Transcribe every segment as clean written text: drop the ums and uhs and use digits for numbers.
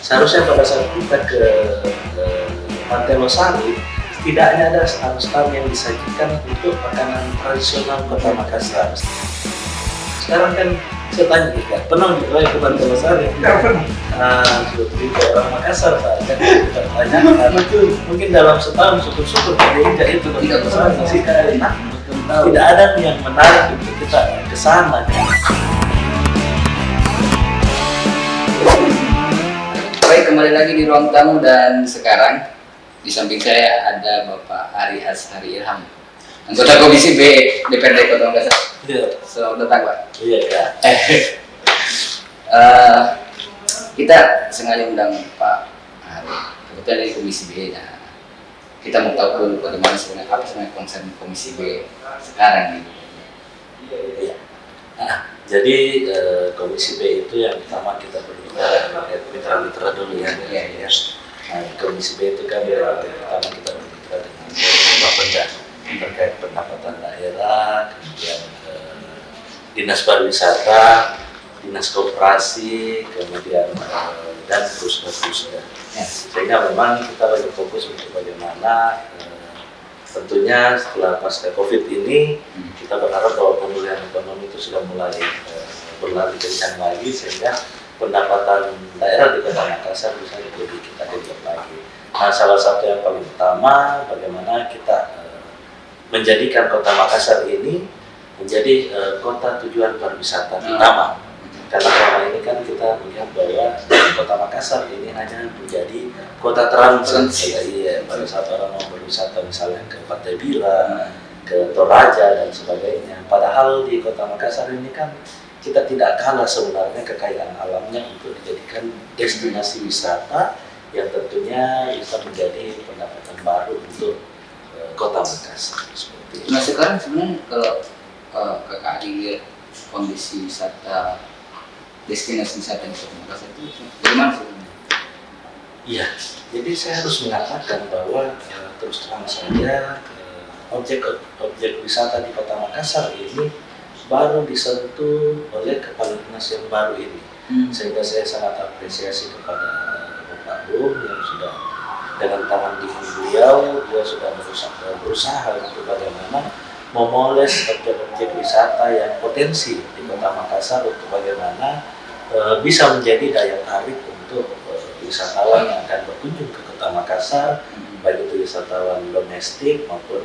Seharusnya pada saat kita ke Pantai Losari, setidaknya ada stand-stand yang disajikan untuk makanan tradisional Kota Makassar. Sekarang kan saya tanya juga, pernah juga ke Pantai Losari? Tidak pernah. Sebetulnya orang Makassar Pak, kan kita tanyakan. Mungkin dalam setahun syukur-syukur jadi itu tidak besar sih. Tidak ada yang menarik untuk kita ke sana. Baik, kembali lagi di ruang tamu dan sekarang di samping saya ada Bapak Ari Ashari Ilham, anggota Komisi B DPRD Kota Makassar. Iya. Selamat datang, Pak. Iya ya. Kita sengaja undang Pak Ari, kebetulan dari Komisi B. Nah, kita mau tahu dulu bagaimana sebenarnya concern Komisi B sekarang gitu. Iya. Jadi Komisi B itu yang pertama kita berbicara terkait mitra-mitra dulu ya. Iya. Nah, Komisi B itu kan yang pertama kita berbicara dengan Bapenda terkait pendapatan daerah, kemudian dinas pariwisata, dinas koperasi, kemudian dan terusnya. Ya. Sehingga memang kita lagi fokus untuk bagaimana tentunya setelah pasca COVID ini kita berharap bahwa pemulihan ekonomi itu sudah mulai berlari kencang lagi sehingga pendapatan daerah di Kota Makassar bisa lebih kita genjot lagi. Nah, salah satu yang paling utama bagaimana kita menjadikan Kota Makassar ini menjadi kota tujuan pariwisata pertama. Karena selama ini kan kita melihat bahwa Kota Makassar ini hanya menjadi kota transit. Iya, pada saat orang mau berwisata misalnya ke Pantai Bira, ke Toraja dan sebagainya. Padahal di Kota Makassar ini kan kita tidak kalah sebenarnya kekayaan alamnya untuk dijadikan destinasi wisata yang tentunya bisa menjadi pendapatan baru untuk Kota Makassar. Seperti itu. Nah, sekarang sebenarnya kalau Kakak Ari lihat kondisi wisata, destinasi wisata di Kota Makassar itu bagaimana sebenarnya? Iya, jadi saya harus mengatakan bahwa terus terang saja objek wisata di Kota Makassar ini baru disentuh oleh kepala dinas yang baru ini. Sehingga saya sangat apresiasi kepada Bapak Bung yang sudah dengan tangan dingin beliau, dia sudah berusaha untuk bagaimana memoles objek-objek wisata yang potensi di Kota Makassar untuk bagaimana bisa menjadi daya tarik untuk wisatawan yang akan berkunjung ke Kota Makassar, baik itu wisatawan domestik maupun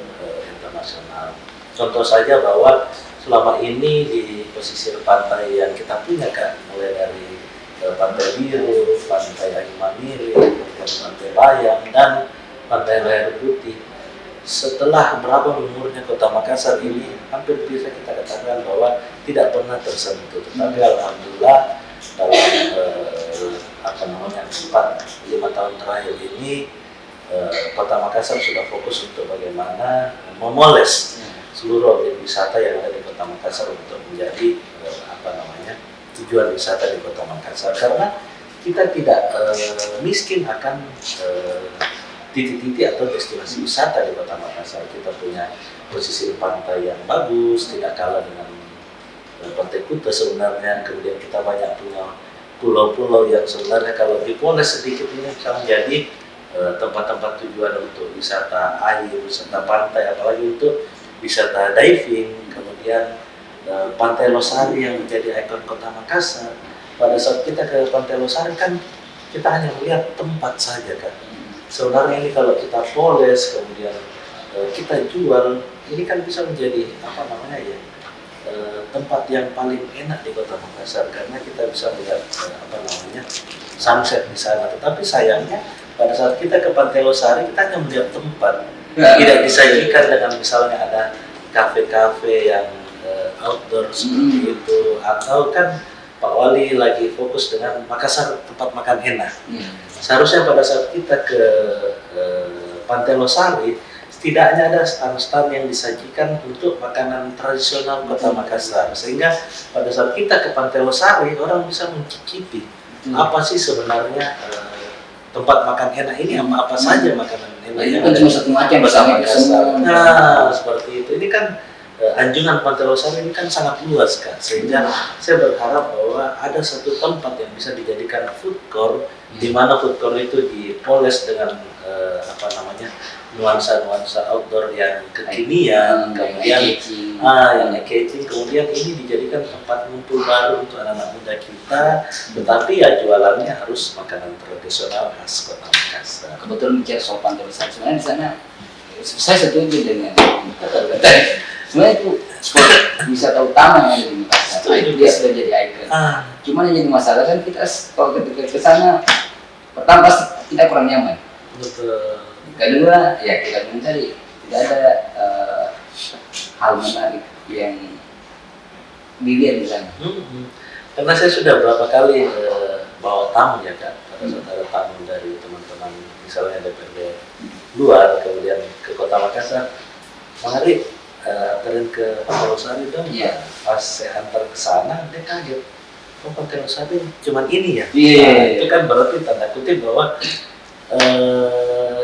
internasional. Contoh saja bahwa selama ini di pesisir pantai yang kita punya kan, mulai dari Pantai Biru, Pantai Ayumamiri, Pantai Bayam, dan Pantai Layar Putih. Setelah berapa umurnya Kota Makassar ini, hampir bisa kita katakan bahwa tidak pernah tersentuh. Tetapi alhamdulillah dalam 4-5 tahun terakhir ini Kota Makassar sudah fokus untuk bagaimana memoles seluruh objek wisata yang ada di Kota Makassar untuk menjadi tujuan wisata di Kota Makassar. Karena kita tidak miskin akan titik-titik atau destinasi wisata di Kota Makassar. Kita punya posisi pantai yang bagus, tidak kalah dengan Pantai Kuta sebenarnya. Kemudian kita banyak punya pulau-pulau yang sebenarnya kalau dipoles sedikit ini bisa menjadi tempat-tempat tujuan untuk wisata air, wisata pantai, apalagi untuk wisata diving. Kemudian Pantai Losari yang menjadi ikon Kota Makassar. Pada saat kita ke Pantai Losari kan kita hanya melihat tempat saja kan. Sebenarnya ini kalau kita poles kemudian kita jual, ini kan bisa menjadi tempat yang paling enak di Kota Makassar karena kita bisa melihat sunset di sana. Tetapi sayangnya pada saat kita ke Pantai Losari kita hanya melihat tempat, tidak disajikan dengan misalnya ada kafe-kafe yang outdoor seperti itu, atau kan Pak Wali lagi fokus dengan Makassar tempat makan enak. Seharusnya pada saat kita ke Pantai Losari setidaknya ada stand-stand yang disajikan untuk makanan tradisional Kota Makassar, sehingga pada saat kita ke Pantai Losari orang bisa mencicipi apa sih sebenarnya tempat makan enak ini, apa saja makanan enak yang cuma satu macam bersama Makassar. Nah, seperti itu. Ini kan anjungan Pantai Losari ini kan sangat luas kan, sehingga saya berharap bahwa ada satu tempat yang bisa dijadikan food court, di mana food court itu dipoles dengan nuansa-nuansa outdoor yang kekinian, kemudian yang catching, kemudian ini dijadikan tempat ngumpul baru untuk anak-anak muda kita, tetapi ya jualannya harus makanan tradisional khas Kota Makassar. Kebetulan bicara soal Pantai Losari, sebenarnya di sana saya setuju dengan sebenarnya itu spot wisata utama yang ada di Makassar. Dia sudah jadi ikon. Cuman yang jadi masalah kan kita kalau ketika ke sana pertama pasti kita kurang nyaman. Betul. Kedua, ya kita mencari tidak ada hal menarik yang dilihat di sana. Karena saya sudah berapa kali bawa tamu ya kan, pada saat ada tamu dari teman-teman misalnya DPRD luar, kemudian ke Kota Makassar, mari anterin ke Pantai Losari dong. Pas saya antar ke sana, dia kaget. Oh, Pantai Losari cuman ini ya? Itu kan berarti tanda kutip bahwa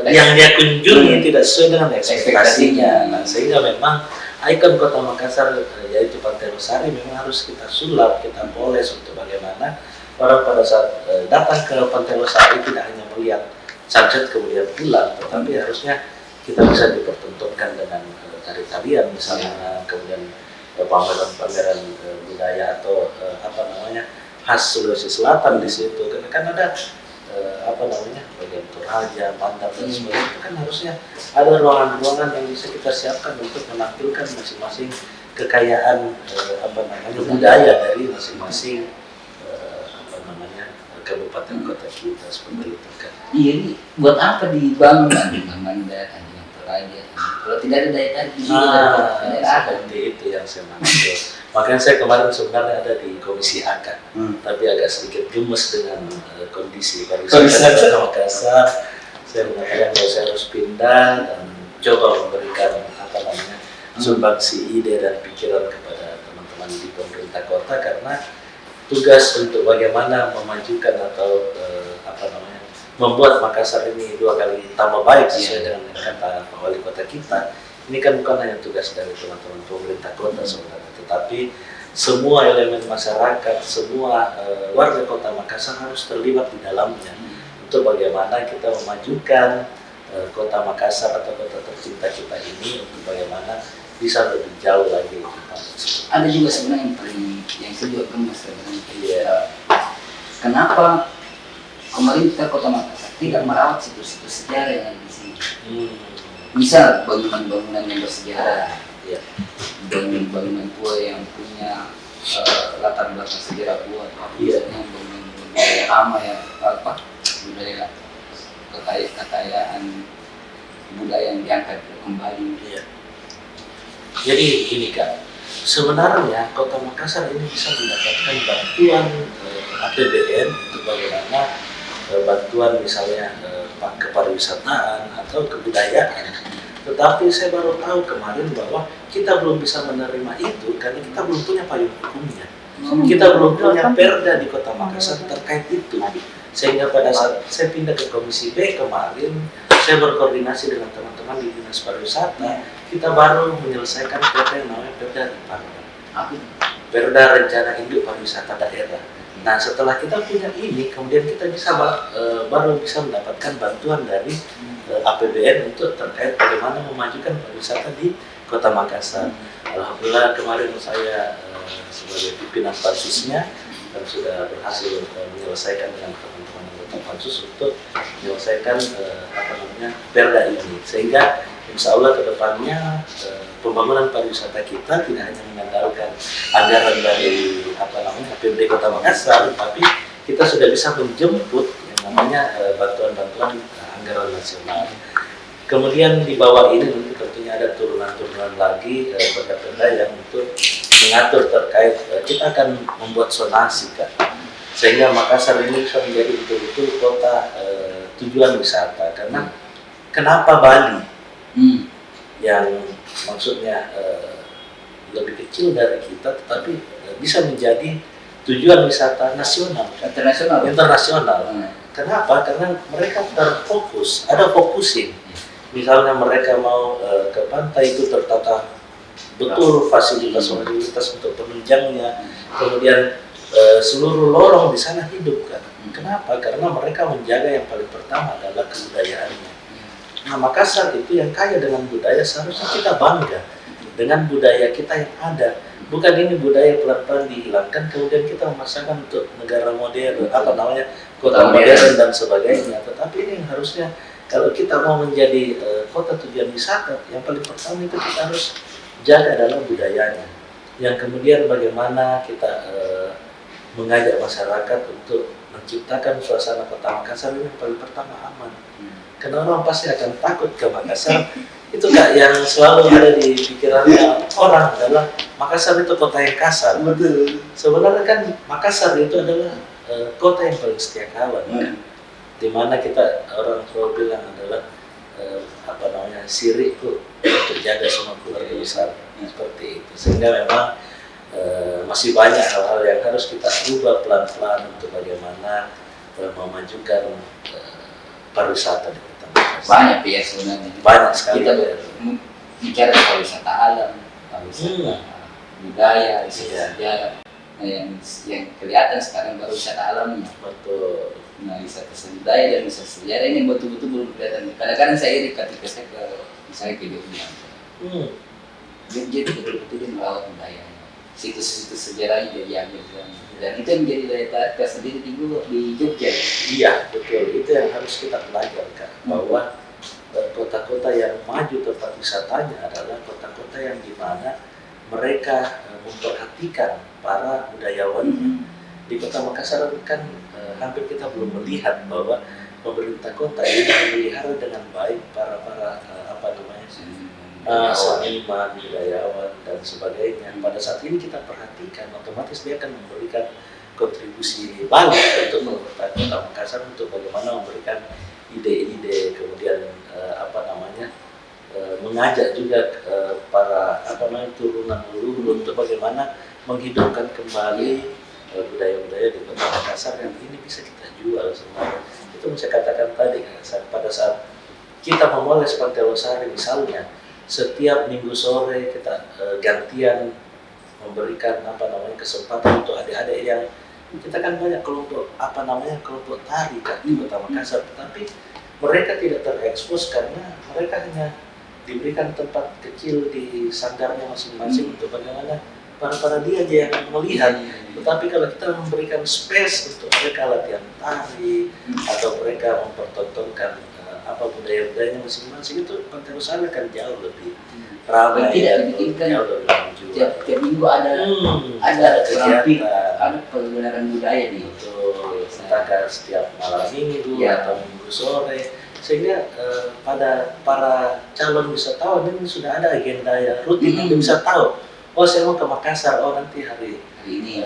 yang dia kunjungi tidak sesuai dengan ekspektasinya. Nah, sehingga memang ikon Kota Makassar yaitu Pantai Losari memang harus kita sulap, kita poles untuk bagaimana orang pada saat datang ke Pantai Losari tidak hanya melihat sunset kemudian pulang, tetapi harusnya kita bisa dipertontonkan dengan tari-tarian misalnya, kemudian pameran-pameran budaya atau khas Sulawesi Selatan di situ. Karena kan ada bagian Toraja, Pantai dan sebagainya, itu kan harusnya ada ruangan-ruangan yang bisa kita siapkan untuk menampilkan masing-masing kekayaan budaya dari masing-masing kabupaten kota kita, seperti itu kan. Iya, ini buat apa dibangun Mandat, Anjungan Toraja? Kalau tidak ada daya tarik di sini, seperti itu yang saya maksud. Makanya saya kemarin sebenarnya ada di Komisi AK, tapi agak sedikit gemes dengan kondisi pariwisata Kota Makassar. Saya mengatakan bahwa saya harus pindah dan coba memberikan sumbangsi ide dan pikiran kepada teman-teman di pemerintah kota, karena tugas untuk bagaimana memajukan atau membuat Makassar ini 2 kali tambah baik sesuai dengan kata Pak Wali Kota kita. Ini kan bukan hanya tugas dari teman-teman pemerintah kota sebenarnya, tetapi semua elemen masyarakat, semua warga Kota Makassar harus terlibat di dalamnya untuk bagaimana kita memajukan Kota Makassar atau kota tercinta kita ini untuk bagaimana bisa lebih jauh lagi. Ada juga sebenarnya yang saya juga gemes sebenarnya. Kenapa pemerintah Kota Makassar tidak merawat situs-situs sejarah yang ada di sini? Misal bangunan-bangunan yang bersejarah, bangunan tua yang punya latar belakang sejarah kuat, misalnya bangunan budaya lama ya, budaya kekayaan budaya yang diangkat kembali. Jadi ini kan, sebenarnya Kota Makassar ini bisa mendapatkan bantuan APBN untuk bagaimana bantuan misalnya kepariwisataan atau kebudayaan. Tetapi saya baru tahu kemarin bahwa kita belum bisa menerima itu karena kita belum punya payung hukumnya. Kita belum punya perda di Kota Makassar terkait itu. Sehingga pada saat saya pindah ke Komisi B kemarin, saya berkoordinasi dengan teman-teman di Dinas Pariwisata, kita baru menyelesaikan perda yang namanya Perda Perda Rencana Induk Pariwisata Daerah. Nah, setelah kita punya ini, kemudian kita bisa baru bisa mendapatkan bantuan dari APBN untuk terkait bagaimana memajukan pariwisata di Kota Makassar. Alhamdulillah kemarin saya sebagai pimpinan pansusnya dan sudah berhasil menyelesaikan dengan teman-teman anggota pansus untuk menyelesaikan perda ini, sehingga insya Allah kedepannya pembangunan pariwisata kita tidak hanya mengandalkan anggaran dari APBD Kota Makassar, tapi kita sudah bisa menjemput yang namanya bantuan-bantuan anggaran nasional. Kemudian di bawah ini nanti tentunya ada turunan-turunan lagi perda-perda yang untuk mengatur terkait kita akan membuat zonasi kan, sehingga Makassar ini bisa menjadi betul-betul kota tujuan wisata. Karena kenapa Bali yang maksudnya lebih kecil dari kita tetapi bisa menjadi tujuan wisata nasional, internasional. Kenapa? Karena mereka terfokus, ada focusing. Misalnya mereka mau ke pantai itu tertata betul fasilitas untuk penunjangnya, kemudian seluruh lorong di sana hidup kan. Kenapa? Karena mereka menjaga yang paling pertama adalah kebudayaannya. Nah, Makassar itu yang kaya dengan budaya, seharusnya kita bangga dengan budaya kita yang ada. Bukan ini budaya pelan-pelan dihilangkan, kemudian kita memaksakan untuk negara modern, kota modern dan sebagainya. Tetapi ini yang harusnya, kalau kita mau menjadi kota tujuan wisata, yang paling pertama itu kita harus jaga dalam budayanya. Yang kemudian bagaimana kita mengajak masyarakat untuk menciptakan suasana kota Makassar ini yang paling pertama aman. Karena orang pasti akan takut ke Makassar. Itu Kak yang selalu ada di pikirannya orang adalah Makassar itu kota yang kasar. Betul. Sebenarnya kan Makassar itu adalah kota yang paling setia kawan. Kan? Dimana kita orang selalu bilang adalah sirikku untuk jaga semua keluarga besar seperti itu. Sehingga memang masih banyak hal-hal yang harus kita ubah pelan-pelan untuk bagaimana memajukan pariwisata di kota Makassar. Banyak ya sebenarnya. Banyak sekali. Kita bicara pariwisata alam, pariwisata budaya, wisata sejarah. Nah, yang kelihatan sekarang baru wisata alamnya. Betul. Nah, wisata budaya dan wisata sejarah ini betul-betul belum kelihatan. Kadang-kadang saya iri ketika saya misalnya ke Jogja. Jogja itu betul-betul dia merawat budayanya. Situs-situs sejarahnya dia diambil dan itu yang menjadi daya tarik tersendiri di Jogja. Iya, betul. Itu yang harus kita pelajari, bahwa kota-kota yang maju tempat wisatanya adalah kota-kota yang dimana mereka memperhatikan para budayawan. Di kota Makassar kan hampir kita belum melihat bahwa pemerintah kota ini memelihara dengan baik para seniman, budayawan dan sebagainya. Pada saat ini kita perhatikan, otomatis dia akan memberikan kontribusi balik untuk pemerintah kota Makassar untuk bagaimana memberikan ide-ide, kemudian mengajak juga para turunan leluhur untuk bagaimana menghidupkan kembali budaya-budaya di kota Makassar yang ini bisa kita jual semua. Itu saya katakan tadi, pada saat kita memoles Pantai Losari misalnya, setiap minggu sore kita gantian memberikan kesempatan untuk adik-adik yang kita kan banyak kelompok tari kan di kota Makassar, tetapi mereka tidak terekspos karena mereka hanya diberikan tempat kecil di sanggarnya masing-masing untuk bagaimana para dia aja yang melihat. Tetapi kalau kita memberikan space untuk mereka latihan tari atau mereka mempertontonkan budaya-budayanya masing-masing, itu Pantai Losari akan jauh lebih ramai, jauh lebih maju. Tiap minggu ada kegiatan, ada pegelaran budaya nih. Betul. Entah setiap malam minggu atau minggu sore, sehingga pada para calon wisatawan ini sudah ada agenda yang rutin. Dia bisa tahu, oh saya mau ke Makassar, oh nanti hari ini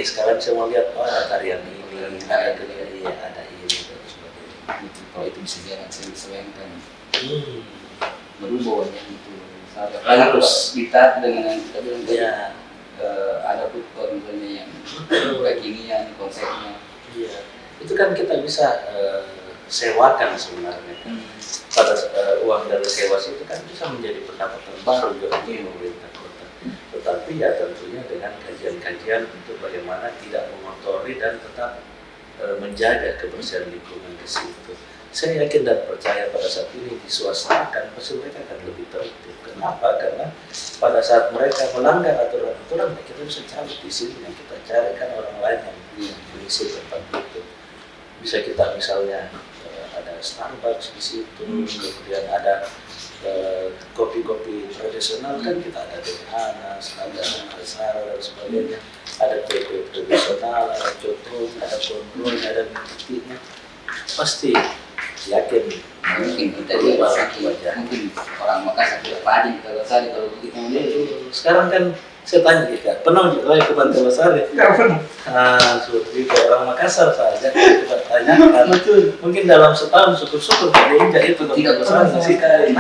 sekarang saya mau lihat, oh ada tarian ini, ada ini, ada ini dan sebagainya. Kalau itu bisa jalan, saya bisa bayangkan berubah yang itu. Harus kita dengan yang kita bilang tadi, ada food misalnya yang kekinian konsepnya. Iya, itu kan kita bisa sewakan sebenarnya. Pada uang dari sewa itu kan bisa menjadi pendapatan baru bagi pemerintah kota. Tetapi ya tentunya dengan kajian-kajian untuk bagaimana tidak mengotori dan tetap menjaga kebersihan lingkungan di situ. Saya yakin dan percaya pada saat ini disuasanakan, pasti mereka akan lebih tertib. Kenapa? Karena pada saat mereka melanggar aturan-aturan, kita bisa cari di sini yang kita carikan orang lain yang mengisi tempat itu. Bisa kita misalnya ada Starbucks di situ, kemudian ada kopi-kopi tradisional kan kita ada Dehanas, ada Asara dan sebagainya, ada kue-kue tradisional, ada coto, ada kondro, ada mie. Pasti yakin mungkin kita juga mungkin orang Makassar tidak paham kalau Losari kalau begitu sekarang kan saya tanya Kak, pernah juga ke Pantai Losari? Tidak pernah. Seperti orang Makassar saja kita tanyakan. Mungkin dalam setahun syukur-syukur tidak diinjak itu tidak pernah sekali.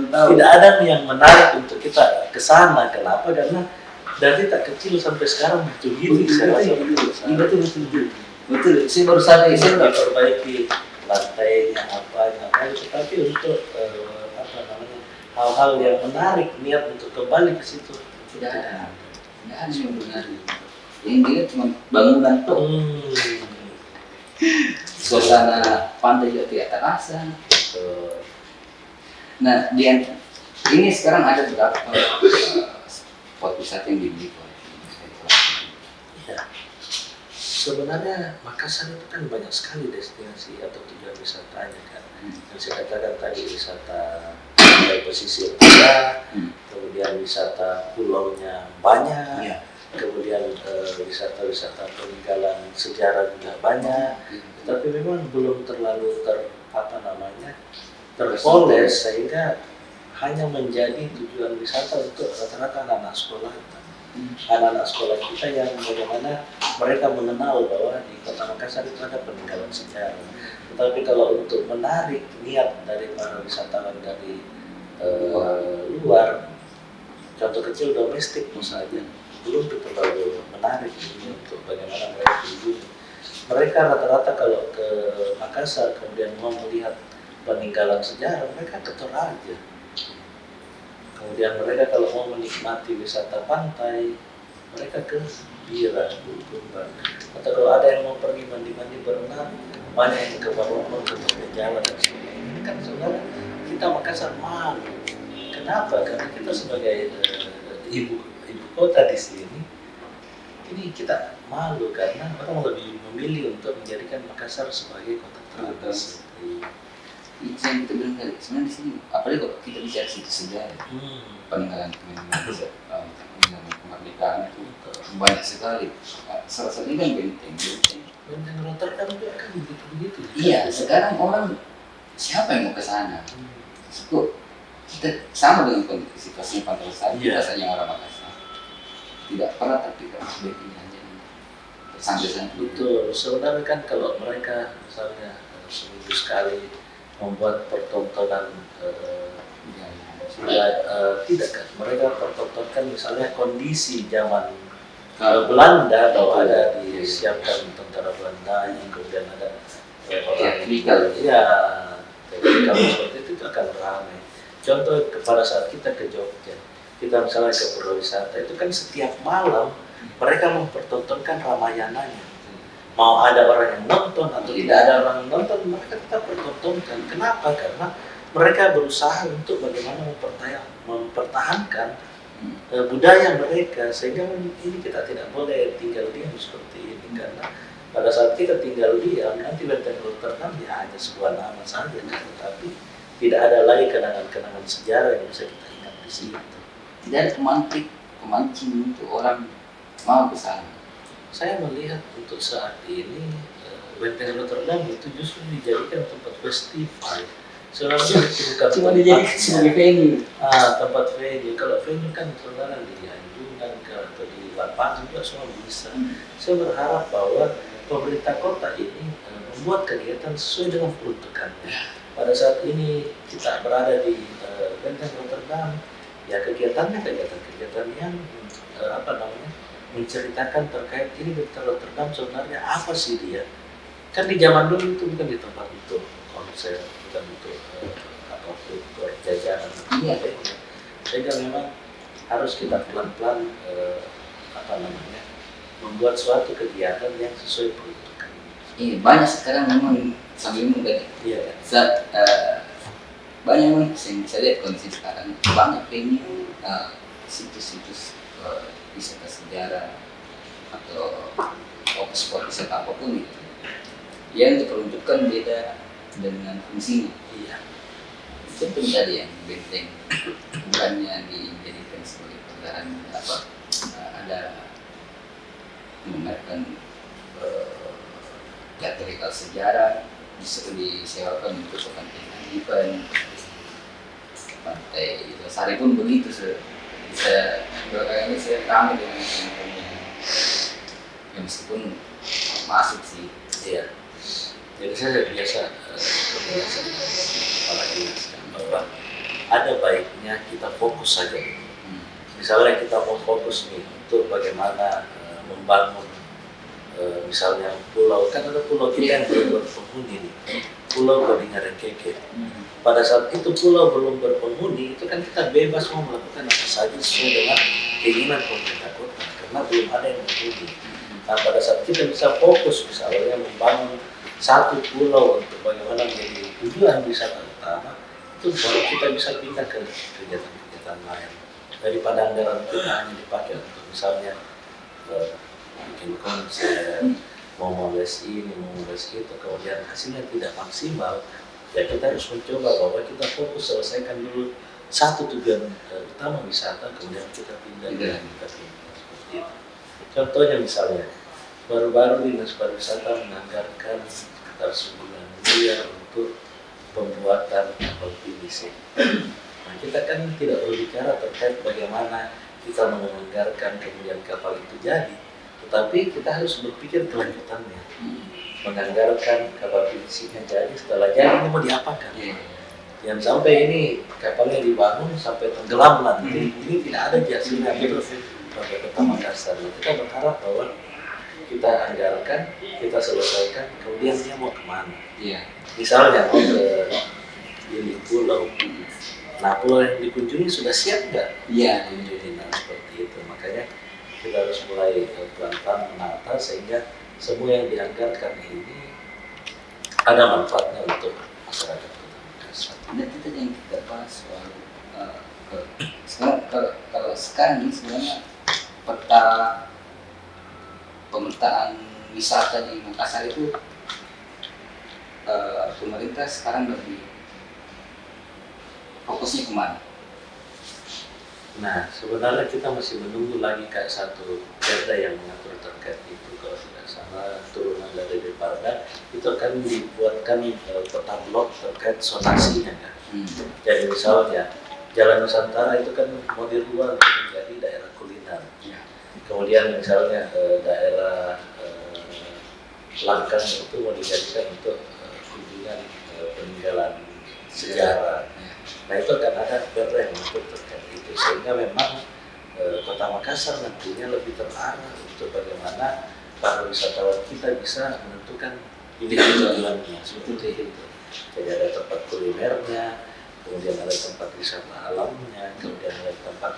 Tidak ada yang menarik untuk kita ke sana. Kenapa? Karena dari tak kecil sampai sekarang begitu. Betul. Saya baru sadar saya diperbaiki lantainya apa, tetapi untuk hal-hal yang menarik niat untuk kembali ke situ Tidak ada. Tidak ada yang benar. Yang dilihat cuma bangunan tuh. Suasana pantai juga tidak terasa. Nah, ini sekarang ada beberapa spot wisata yang dimiliki oleh Ya, sebenarnya Makassar itu kan banyak sekali destinasi atau tujuan wisatanya kan. Yang saya katakan tadi wisata pantai pesisir ada, kemudian wisata pulaunya banyak, Ya. kemudian wisata-wisata peninggalan sejarah juga banyak. Tapi memang belum terlalu terpoles sehingga hanya menjadi tujuan wisata untuk rata-rata anak-anak sekolah. Anak-anak sekolah kita yang bagaimana mereka mengenal bahwa di Kota Makassar itu ada peninggalan sejarah. Tetapi kalau untuk menarik niat dari para wisatawan dari luar, contoh kecil domestik saja, belum terlalu menarik ini untuk bagaimana mereka kunjungi. Mereka rata-rata kalau ke Makassar kemudian mau melihat peninggalan sejarah, mereka ke Toraja. Kemudian mereka kalau mau menikmati wisata pantai, mereka ke Bira, Bulukumba. Atau kalau ada yang mau pergi mandi-mandi berenang, banyak yang ke Barono, ke Jawa dan sebagainya. Ini kan sebenarnya kita Makassar malu. Kenapa? Karena kita sebagai ibu kota di sini, ini kita malu karena orang lebih memilih untuk menjadikan Makassar sebagai kota teratas. Itu yang kita bilang tadi, sebenarnya di sini, apalagi kalau kita bicara situ sejarah, peninggalan kemerdekaan itu banyak sekali. Salah satunya kan Benteng Rotterdam juga kan begitu-begitu. Iya, sekarang orang siapa yang mau ke sana? Kok kita sama dengan kondisi situasi Pantai Lestari, kita saja orang Makassar. Tidak pernah terpikir sebagainya aja. Sampai-sampai Betul, sebenarnya kan kalau mereka misalnya seminggu sekali membuat pertontonan tidak kan, mereka pertontonkan misalnya kondisi zaman Belanda bahwa ada disiapkan tentara Belanda yang kemudian ada teknikal. Ya, kalau seperti itu akan ramai. Contoh pada saat kita ke Jogja, kita misalnya ke Purwowisata itu kan setiap malam mereka mempertontonkan Ramayananya. Mau ada orang yang nonton atau tidak ada orang yang nonton, mereka tetap pertontonkan. Kenapa? Karena mereka berusaha untuk bagaimana mempertahankan budaya mereka, sehingga ini kita tidak boleh tinggal diam seperti ini, karena pada saat kita tinggal diam nanti Benteng Rotterdam ya hanya sebuah nama saja, tetapi tidak ada lagi kenangan-kenangan sejarah yang bisa kita ingat di situ. Tidak ada pemancing untuk orang mau ke sana. Saya melihat untuk saat ini Benteng Rotterdam itu justru dijadikan tempat festival. Sebenarnya bukan cuma dijadikan sebagai venue. Tempat venue. Kalau venue kan sebenarnya di Anjungan atau di lapangan juga semua bisa. Saya berharap bahwa pemerintah kota ini membuat kegiatan sesuai dengan peruntukannya. Pada saat ini kita berada di Benteng Rotterdam, ya kegiatannya kegiatan yang menceritakan terkait ini Benteng Rotterdam sebenarnya apa sih dia. Kan di zaman dulu itu bukan di tempat itu konser, bukan untuk untuk jajanan. Sehingga memang harus kita pelan-pelan membuat suatu kegiatan yang sesuai peruntukan. Iya, banyak sekarang memang sambil muda. Iya. Banyak memang saya lihat kondisi sekarang banyak venue, situs-situs wisata sejarah atau spot wisata apapun itu yang diperuntukkan beda dengan fungsinya. Iya. Contoh tadi yang benteng bukannya dijadikan sebagai penggalan ada menggunakan teatrikal sejarah, bisa disewakan untuk kepentingan event. Pantai Lestari pun begitu, bisa belakangan ini saya kami dengan ya meskipun masuk sih. Iya. Jadi saya biasa apalagi bahwa ada baiknya kita fokus saja. Misalnya kita mau fokus nih untuk bagaimana membangun misalnya pulau, kan ada pulau kita yang belum berpenghuni nih. Pulau Gading-Keke. Pada saat itu pulau belum berpenghuni, itu kan kita bebas mau melakukan apa saja sesuai dengan keinginan pemerintah kota, karena belum ada yang menghuni. Nah, pada saat kita bisa fokus misalnya membangun satu pulau untuk bagaimana menjadi tujuan wisata utama, itu baru kita bisa pindah ke kegiatan-kegiatan lain. Daripada anggaran kita hanya dipakai untuk misalnya bikin konser, mau moles ini, mau moles itu, kemudian hasilnya tidak maksimal, ya kita harus mencoba bahwa kita fokus selesaikan dulu satu tujuan utama wisata, kemudian kita pindah ke seperti itu. Contohnya misalnya, baru-baru Dinas Pariwisata menganggarkan sekitar 9 miliar untuk pembuatan kapal PVC. Nah, kita kan tidak berbicara terkait bagaimana kita menganggarkan kemudian kapal itu jadi, tetapi kita harus berpikir kelanjutannya. Menganggarkan kapal PVC-nya jadi, setelah jadi ini mau diapakan? Yang sampai ini kapalnya dibangun sampai tenggelam nanti, ini tidak ada hasilnya terus pada Kota Makassar. Kita berharap bahwa kita anggarkan, kita selesaikan, kemudian dia mau kemana? Misalnya mau ke ini pulau. Nah, pulau yang dikunjungi sudah siap nggak? Kunjungi, nah seperti itu. Makanya kita harus mulai pelan-pelan menata sehingga semua yang dianggarkan ini ada manfaatnya untuk masyarakat Kota Makassar. Dan itu yang kita bahas soal kalau sekarang ini sebenarnya peta pemetaan wisata di Makassar itu pemerintah sekarang lebih fokusnya kemana? Nah, sebenarnya kita masih menunggu lagi kayak satu perda yang mengatur terkait itu. Kalau tidak salah turunan dari Deparda itu akan dibuatkan peta blok terkait zonasinya kan. Jadi misalnya Jalan Nusantara itu kan mau dirubah untuk menjadi daerah kuliner. Kemudian misalnya daerah Langkang itu mau dijadikan untuk kunjungan peninggalan sejarah. Nah, itu akan ada perda yang mengatur terkait itu, sehingga memang Kota Makassar nantinya lebih terarah untuk bagaimana para wisatawan kita bisa menentukan tujuannya seperti itu. Jadi ada tempat kulinernya, kemudian ada tempat wisata alamnya, kemudian ada tempat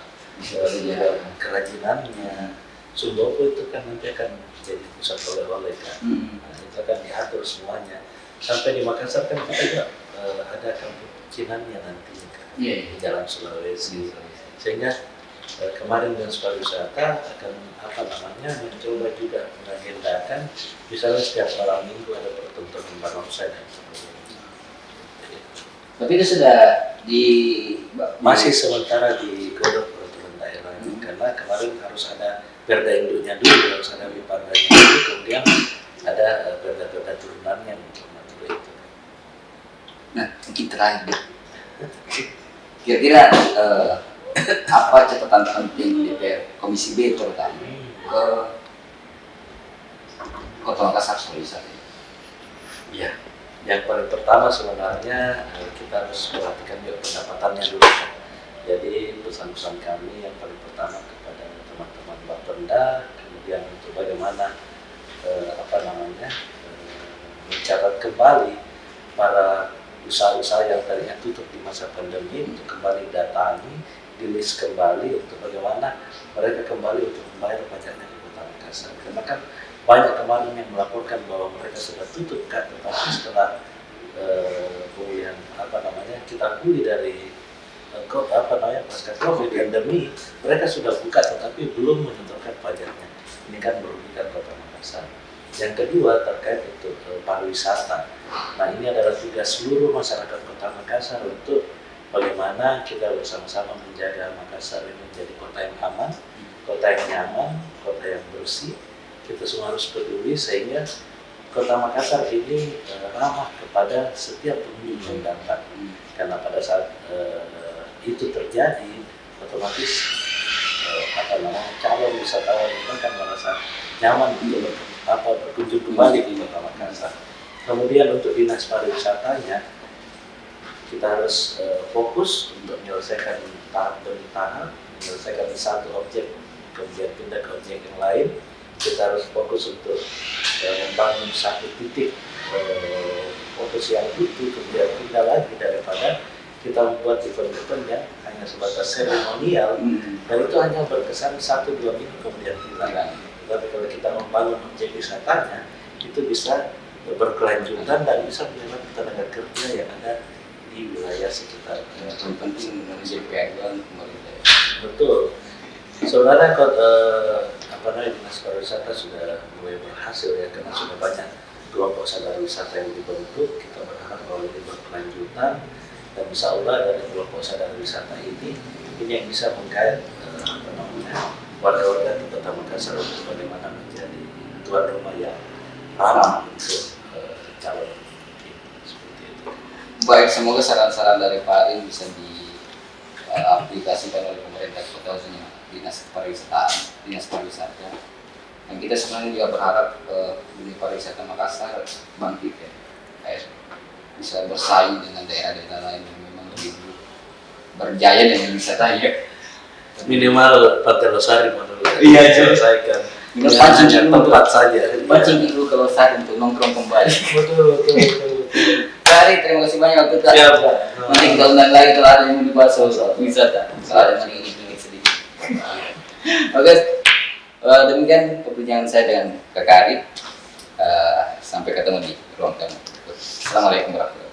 kerajinannya. Sumbopo itu kan nanti akan jadi pusat oleh-oleh kan. Nah, itu akan diatur semuanya. Sampai di Makassar kan kita juga ada kampung Cinannya nantinya kan, di Jalan Sulawesi. Sehingga kemarin Dinas Pariwisata akan mencoba juga mengagendakan misalnya setiap malam minggu ada pertunjukan barongsai dan sebagainya. Tapi itu sudah masih sementara di godok peraturan daerah karena kemarin harus ada perda induknya dulu, harus ada bipardanya dulu, kemudian ada perda-perda turunannya untuk mengatur itu. Nah, mungkin terakhir, kira-kira apa catatan penting DPR Komisi B terutama ke Kota Makassar soal wisata? Ya, yang paling pertama sebenarnya kita harus perhatikan juga pendapatannya dulu. Jadi pesan-pesan kami yang paling pertama kepada teman-teman Bapenda, kemudian untuk bagaimana mencatat kembali para usaha-usaha yang tadinya tutup di masa pandemi untuk kembali datangi, di list kembali untuk bagaimana mereka kembali untuk membayar pajaknya di Kota Makassar. Karena kan banyak kemarin yang melaporkan bahwa mereka sudah tutup kan, tetapi setelah pemulihan kita pulih dari pasca COVID pandemi, mereka sudah buka tetapi belum menyentuhkan pajaknya. Ini kan merugikan Kota Makassar. Yang kedua terkait untuk pariwisata. Nah, ini adalah tugas seluruh masyarakat Kota Makassar untuk bagaimana kita bersama-sama menjaga Makassar ini menjadi kota yang aman, kota yang nyaman, kota yang bersih. Kita semua harus peduli sehingga Kota Makassar ini ramah kepada setiap pengunjung yang datang. Karena pada saat itu terjadi, otomatis calon wisatawan itu akan merasa nyaman untuk berkunjung kembali di Kota Makassar. Kemudian untuk dinas pariwisatanya, kita harus fokus untuk menyelesaikan tahap demi tahap, menyelesaikan satu objek, kemudian pindah ke objek yang lain. Kita harus fokus untuk membangun satu titik potensi yang itu kemudian pindah lagi daripada kita membuat event-event yang hanya sebatas seremonial dan itu hanya berkesan 1-2 minggu kemudian hilang. Tapi kalau kita membangun objek wisatanya itu bisa berkelanjutan dan bisa menyerap tenaga kerja yang ada di wilayah sekitar. Yang penting menjadi pegangan pemerintah. Betul. Sebenarnya Dinas Pariwisata sudah mulai berhasil ya karena sudah banyak kelompok sadar wisata yang dibentuk. Kita berharap bahwa ini berkelanjutan dan insya Allah dari kelompok sadar wisata ini yang bisa menggait warga-warga di Kota Makassar untuk bagaimana menjadi tuan rumah yang ramah untuk calon seperti itu. Baik, semoga saran-saran dari Pak Arin bisa diaplikasikan oleh pemerintah kota, khususnya dinas pariwisata. Dan kita sebenarnya juga berharap dunia pariwisata Makassar bangkit ya, bisa bersaing dengan daerah-daerah lain yang memang lebih berjaya dengan wisatanya. Minimal Pantai Losari menurut Iya, selesaikan. Ini Hanya tempat saja. Pancing dulu ke Losari untuk nongkrong kembali. Betul. Kari, terima kasih banyak waktu tadi. Siap, Pak. Nanti kita undang lagi kalau ada yang mau dibahas soal wisata. Kalau ada yang ingin sedikit. Oke, demikian perbincangan saya dengan Kak Kari. Sampai ketemu di ruang tamu. Assalamualaikum warahmatullahi wabarakatuh.